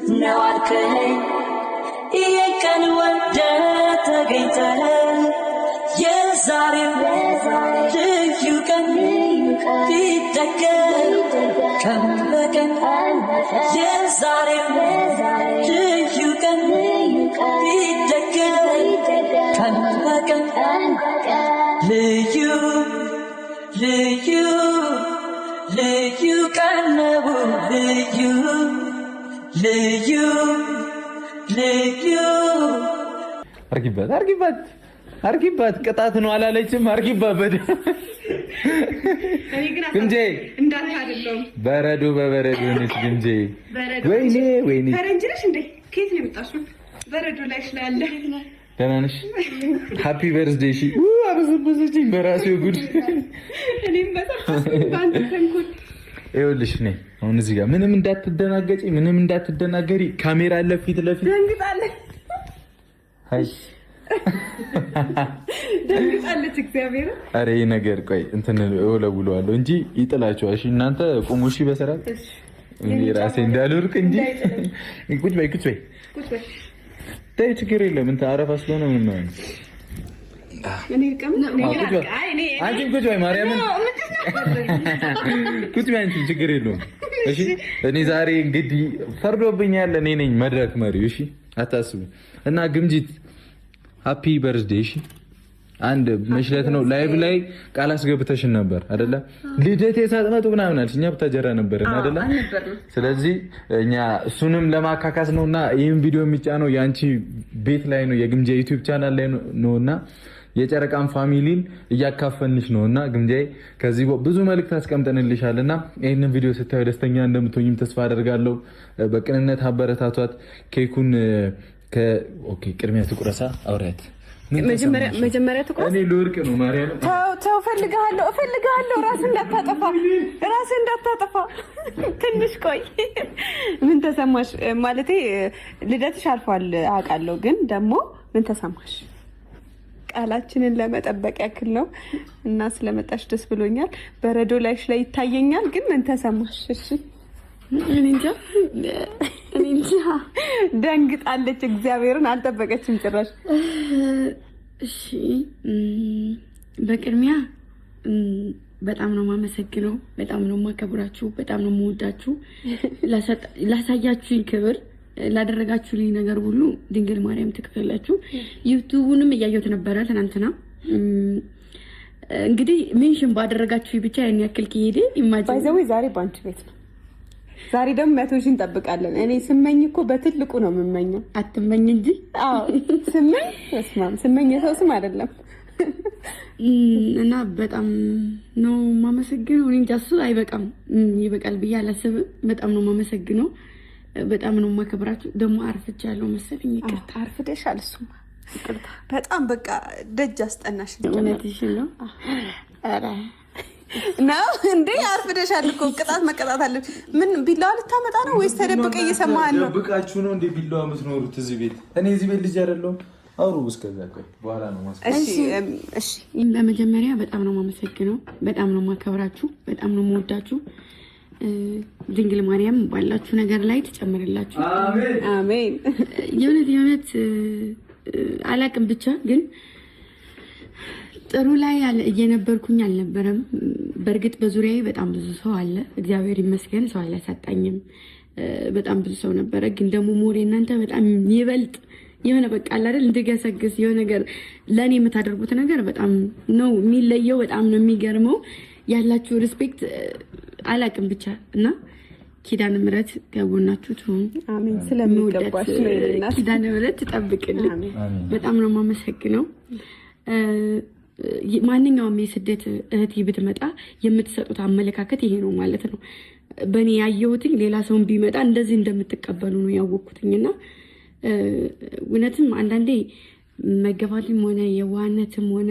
ነው አልከኝ የቀን ወደ ተገኝተህ የዛሬው ልዩ ቀን ቢደገም ቀን በቀን የዛሬው ልዩ ቀን ቢደገም ቀን በቀን ልዩ ልዩ ልዩ ቀን ነው ልዩ ልዩ ልዩ አርጊባት ቅጣት ነው አላለችም። አርጊባት ግምጄ እንዳንተ አይደለም። በረዶ በበረዶ ነች ግምጄ። ወይኔ ፈረንጅ ነሽ እንዴ? ከየት ነው የመጣሽው? በረዶ ላይ ስላለ ደህና ነሽ? ሃፒ በርዝዴይ። እሺ አበሰበሰችኝ በራሴው ጉድ። እኔም በአንተ ተንኮል ይኸውልሽ ነኝ አሁን እዚህ ጋር ምንም እንዳትደናገጪ፣ ምንም እንዳትደናገሪ። ካሜራ አለ ፊት ለፊት። ደንግጣለች። አይ ደንግጣለች። እግዚአብሔር አረ ይሄ ነገር ቆይ እንትን እወለውለዋለሁ እንጂ ይጥላችኋል። እሺ እናንተ ቁሙ። እሺ በሰራት እኔ ራሴ እንዳልወርቅ እንጂ ቁጭ በይ ተይ፣ ችግር የለም። እንትን አረፋ ስለሆነ ምን ነው አንቺ ቁጭ በይ ማርያምን፣ ቁጭ በይ አንቺ፣ ችግር የለውም። እሺ እኔ ዛሬ እንግዲህ ፈርዶብኛል። እኔ ነኝ መድረክ መሪው። እሺ አታስቡ። እና ግምጂት ሃፒ በርዝዴይ። እሺ አንድ መሽለት ነው ላይቭ ላይ ቃል አስገብተሽን ነበር አይደለ? ልደቴ ሳጥመጡ ምናምን አልሽ። እኛ ብታጀራ ነበርን አይደለ? ስለዚህ እኛ እሱንም ለማካካስ ነውና ይሄን ቪዲዮ የሚጫነው ያንቺ ቤት ላይ ነው፣ የግምጃ ዩቲዩብ ቻናል ላይ ነውና የጨረቃን ፋሚሊን እያካፈልንሽ ነውና ግምጃዬ ከዚህ ብዙ መልእክት አስቀምጠንልሻልና ይሄንን ቪዲዮ ስታዩ ደስተኛ እንደምትሆኝም ተስፋ አደርጋለሁ። በቅንነት አበረታቷት። ኬኩን ኦኬ ቅድሚያ ትቁረሳ አውሪያት። መጀመሪያ ትቁረሳ። እኔ ልወርቅ ነው ማርያም። ተው እፈልግሃለሁ። ራስ እንዳታጠፋ ትንሽ ቆይ። ምን ተሰማሽ? ማለቴ ልደትሽ አልፏል አውቃለሁ፣ ግን ደግሞ ምን ተሰማሽ? ቃላችንን ለመጠበቅ ያክል ነው እና ስለመጣሽ ደስ ብሎኛል። በረዶ ላይሽ ላይ ይታየኛል፣ ግን ምን ተሰማሽ? እሺ እኔ እንጃ ደንግጣለች። እግዚአብሔርን አልጠበቀችም ጭራሽ። እሺ በቅድሚያ በጣም ነው የማመሰግነው፣ በጣም ነው የማከብራችሁ፣ በጣም ነው የምወዳችሁ። ላሳያችሁኝ ክብር፣ ላደረጋችሁልኝ ነገር ሁሉ ድንግል ማርያም ትክፈላችሁ። ዩቲዩቡንም እያየሁት ነበረ ትናንትና። እንግዲህ ሜንሽን ባደረጋችሁ ብቻ ያን ያክል ከሄደ ባይዘው ዛሬ ባንቺ ቤት ነው። ዛሬ ደግሞ 100 ሺህ እንጠብቃለን። እኔ ስመኝ እኮ በትልቁ ነው የምመኘው። አትመኝ እንጂ። አዎ ስመኝ የሰው ስም አይደለም። እና በጣም ነው የማመሰግነው። እኔ እንጃ እሱ አይበቃም፣ ይበቃል ብዬ አላስብም። በጣም ነው የማመሰግነው፣ በጣም ነው የማከብራችሁ። ደግሞ አርፍቻለሁ መሰለኝ። ይቅርታ። አርፍደሻል። እሱማ ይቅርታ። በጣም በቃ ደጅ አስጠናሽ። እውነትሽን ነው። ኧረ ነው እንዴ? አርፍደሻል እኮ ቅጣት መቀጣት አለ። ምን ቢላዋ ልታመጣ ነው ወይስ ተደብቀ እየሰማህ ነው? ደብቃችሁ ነው እንዴ ቢላዋ የምትኖሩት እዚህ ቤት? እኔ እዚህ ቤት ልጅ አይደለሁም። አውሩ እስከዛ ቆይ፣ በኋላ ነው ማስቀመጥ። እሺ በመጀመሪያ በጣም ነው የማመሰግነው፣ በጣም ነው የማከብራችሁ፣ በጣም ነው የምወዳችሁ። ድንግል ማርያም ባላችሁ ነገር ላይ ትጨምርላችሁ። አሜን። የእውነት አላቅም፣ ብቻ ግን ጥሩ ላይ እየነበርኩኝ አልነበረም። በእርግጥ በዙሪያዬ በጣም ብዙ ሰው አለ፣ እግዚአብሔር ይመስገን፣ ሰው አላሳጣኝም። በጣም ብዙ ሰው ነበረ፣ ግን ደግሞ ሞሬ እናንተ በጣም ይበልጥ የሆነ በቃ አይደል እንድገሰግስ የሆነ ነገር ለኔ የምታደርጉት ነገር በጣም ነው የሚለየው። በጣም ነው የሚገርመው ያላችሁ ሪስፔክት አላቅም ብቻ እና ኪዳነ ምሕረት ከጎናችሁ ትሁን። አሜን። ስለሚወደባሽ ነው ኪዳነ ምሕረት ትጠብቅልን። በጣም ነው የማመሰግነው። ማንኛውም የስደት እህት ብትመጣ የምትሰጡት አመለካከት ይሄ ነው ማለት ነው። በእኔ ያየሁትኝ ሌላ ሰውን ቢመጣ እንደዚህ እንደምትቀበሉ ነው ያወቅኩትኝና እውነትም አንዳንዴ መገፋትም ሆነ የዋህነትም ሆነ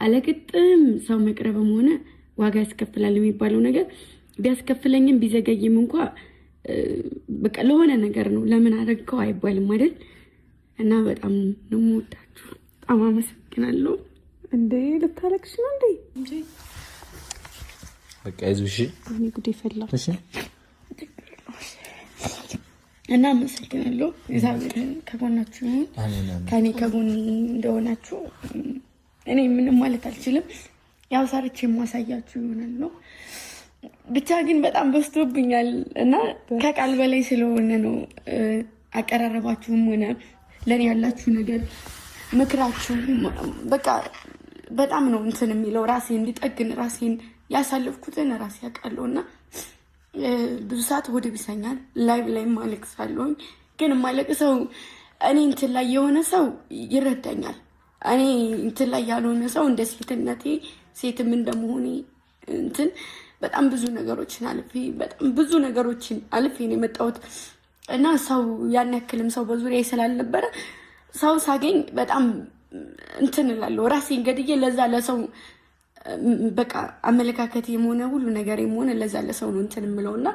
አለቅጥም ሰው መቅረብም ሆነ ዋጋ ያስከፍላል የሚባለው ነገር ቢያስከፍለኝም ቢዘገይም እንኳ በቃ ለሆነ ነገር ነው። ለምን አደረግከው አይባልም አይደል? እና በጣም ነው የምወዳችሁ። በጣም አመሰግናለሁ። እንዴ ልታለቅሽ ነው እንዴ? በቃ ይዙ። እሺ እኔ ጉዴ ፈላ። እሺ እና አመሰግናለሁ። እግዚአብሔር ከጎናችሁ ይሁን። ከኔ ከጎን እንደሆናችሁ እኔ ምንም ማለት አልችልም። ያው ሰርቼ የማሳያችሁ ይሆናል ነው። ብቻ ግን በጣም በዝቶብኛል እና ከቃል በላይ ስለሆነ ነው። አቀራረባችሁም ሆነ ለኔ ያላችሁ ነገር ምክራችሁ በቃ በጣም ነው እንትን የሚለው ራሴ እንዲጠግን ራሴን ያሳለፍኩትን ራሴ ያውቃለሁ እና ብዙ ሰዓት ወደ ቢሰኛል ላይቭ ላይ ማለቅሳለሁኝ። ግን ማለቅሰው እኔ እንትን ላይ የሆነ ሰው ይረዳኛል። እኔ እንትን ላይ ያልሆነ ሰው እንደ ሴትነቴ ሴትም እንደመሆኔ እንትን በጣም ብዙ ነገሮችን አልፌ በጣም ብዙ ነገሮችን አልፌ ነው የመጣሁት እና ሰው ያን ያክልም ሰው በዙሪያ ስላልነበረ ሰው ሳገኝ በጣም እንትን እላለሁ ራሴን ገድዬ ለዛ ለሰው በቃ አመለካከት የሆነ ሁሉ ነገር የሆነ ለዛ ለሰው ነው እንትን የምለው እና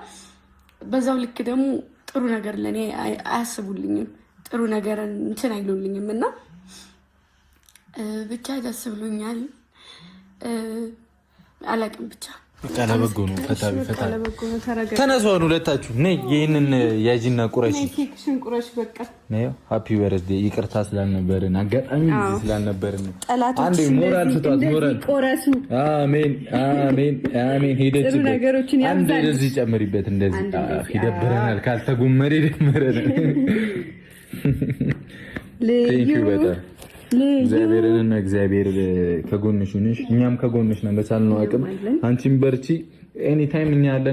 በዛው ልክ ደግሞ ጥሩ ነገር ለእኔ አያስቡልኝም፣ ጥሩ ነገር እንትን አይሉልኝም እና ብቻ ደስ ብሎኛል። አላቅም ብቻ ለበጎ ነው። ተነሱ ሁለታችሁ ነይ፣ ይህንን ያጂና ቁረሽ ሃፒ በርዝዴ። ይቅርታ ስላልነበርን አጋጣሚ ስላልነበርን አንዴ ሞራል ስጧት፣ ሞራል አሜን አሜን አሜን። ሄደች አንዴ እንደዚህ ጨምሪበት፣ እንደዚህ ይደብረናል፣ ካልተጎመረ ይደብረናል። ቴንኪው በጣም እግዚአብሔርንና እግዚአብሔር ከጎንሽ ነሽ፣ እኛም ከጎንሽ ነን በቻልነው አቅም። አንቺም በርቺ። ኤኒ ታይም እኛ ያለን